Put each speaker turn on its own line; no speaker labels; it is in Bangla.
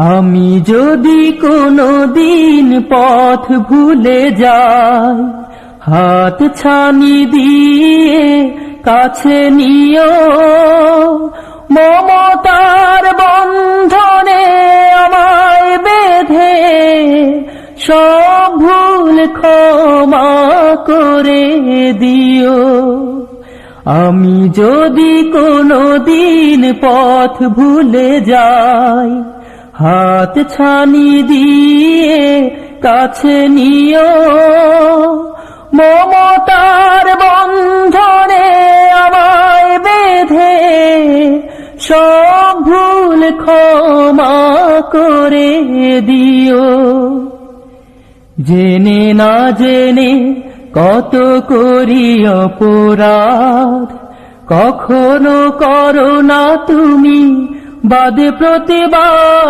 আমি যদি কোনোদিন পথ ভুলে যাই, হাত ছানি দিয়ে কাছে নিও, মমতার বন্ধনে আমায় বেঁধে সব ভুল ক্ষমা করে দিও। আমি যদি কোনোদিন পথ ভুলে যাই, হাত ছানি দিয়ে কাছে নিও, মমতার বন্ধনে আমায় বেঁধে সব ভুল ক্ষমা করে দিও। জেনে না জেনে কত করি অপরাধ, কখনো করো না তুমি বাদে প্রতিবাদ।